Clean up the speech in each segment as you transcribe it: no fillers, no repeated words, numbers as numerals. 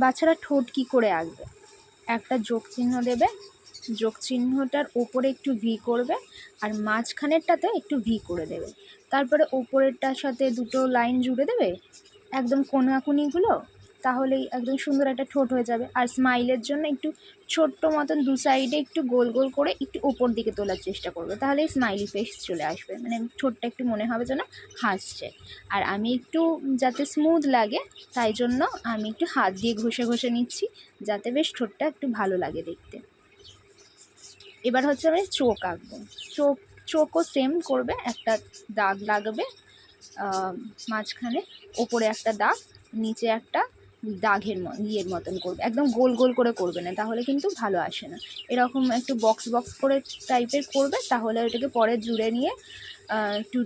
বাচ্চারা ঠোঁট কী করে আঁকবে, একটা যোগ চিহ্ন দেবে, যোগ চিহ্নটার ওপরে একটু ভি করবে আর মাঝখানেরটাতে একটু ভি করে দেবে, তারপরে ওপরেরটার সাথে দুটো লাইন জুড়ে দেবে একদম কোনাকুনিগুলো, তাহলেই একদম সুন্দর একটা ঠোঁট হয়ে যাবে। আর স্মাইলের জন্য একটু ছোট্ট মতন দু সাইডে একটু গোল গোল করে একটু ওপর দিকে তোলার চেষ্টা করবে, তাহলেই স্মাইলি ফেস চলে আসবে, মানে ঠোঁটটা একটু মনে হবে যেন হাসছে। আর আমি একটু যাতে স্মুথ লাগে তাই জন্য আমি একটু হাত দিয়ে ঘষে ঘষে নিচ্ছি, যাতে বেশ ঠোঁটটা একটু ভালো লাগে দেখতে। এবার হচ্ছে আমি চোখ আঁকবো। চোখও সেম করবে, একটা দাগ লাগবে মাঝখানে, ওপরে একটা দাগ, নিচে একটা দাগের ইয়ের মতন করবে, একদম গোল গোল করে করবে না, তাহলে কিন্তু ভালো আসে না। এরকম একটু বক্স বক্স করে টাইপের করবে, তাহলে ওটাকে পরে জুড়ে নিয়ে একটু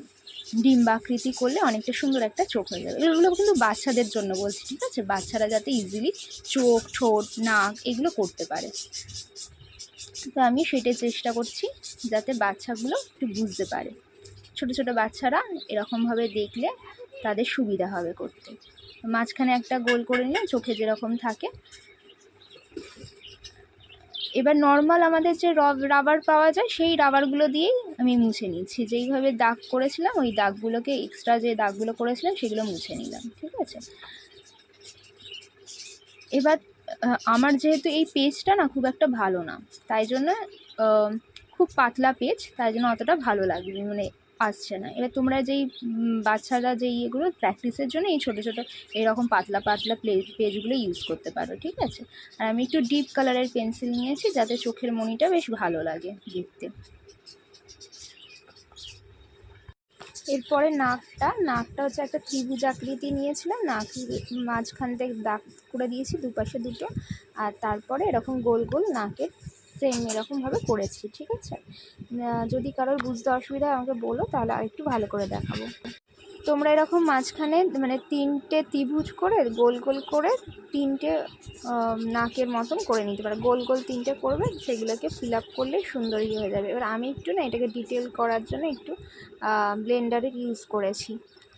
ডিম্বাকৃতি করলে অনেকটা সুন্দর একটা চোখ হয়ে যাবে। এগুলো কিন্তু বাচ্চাদের জন্য বলছি, ঠিক আছে, বাচ্চারা যাতে ইজিলি চোখ, ঠোঁট, নাক এগুলো করতে পারে। তো আমি সেটাই চেষ্টা করছি যাতে বাচ্চাগুলো একটু বুঝতে পারে। ছোট ছোট বাচ্চারা এরকমভাবে দেখলে তাদের সুবিধা হবে করতে। মাঝখানে একটা গোল করে নিলাম চোখে যেরকম থাকে। এবার নর্মাল আমাদের যে রাবার পাওয়া যায় সেই রাবারগুলো দিয়েই আমি মুছে নিচ্ছি, যেইভাবে দাগ করেছিলাম ওই দাগগুলোকে, এক্সট্রা যে দাগগুলো করেছিলাম সেগুলো মুছে নিলাম, ঠিক আছে। এবার আমার যেহেতু এই পেজটা না খুব একটা ভালো না, তাই জন্য খুব পাতলা পেজ, তাই জন্য অতটা ভালো লাগবে মানে আসছে না। এবার তোমরা যেই বাচ্চারা যেই এগুলো প্র্যাকটিসের জন্য এই ছোটো ছোটো এরকম পাতলা পাতলা পেজগুলো ইউজ করতে পারো, ঠিক আছে। আর আমি একটু ডিপ কালারের পেন্সিল নিয়েছি যাতে চোখের মণিটা বেশ ভালো লাগে দেখতে। এরপরে নাকটা হচ্ছে একটা ত্রিভুজ আকৃতি নিয়েছিলাম, নাক মাঝখান থেকে দাগ করে দিয়েছি দুপাশে দুটো, আর তারপরে এরকম গোল গোল নাকের সেম এরকমভাবে করেছি, ঠিক আছে। যদি কারোর বুঝতে অসুবিধা হয় আমাকে বলো, তাহলে আরেকটু ভালো করে দেখাবো। তোমরা এরকম মাঝখানে মানে তিনটে ত্রিভুজ করে গোল গোল করে তিনটে নাকের মতন করে নিতে পারো, গোল গোল তিনটে করবে, সেগুলোকে ফিল আপ করলে সুন্দরই হয়ে যাবে। এবার আমি একটু না এটাকে ডিটেল করার জন্য একটু ব্লেন্ডারের ইউজ করেছি,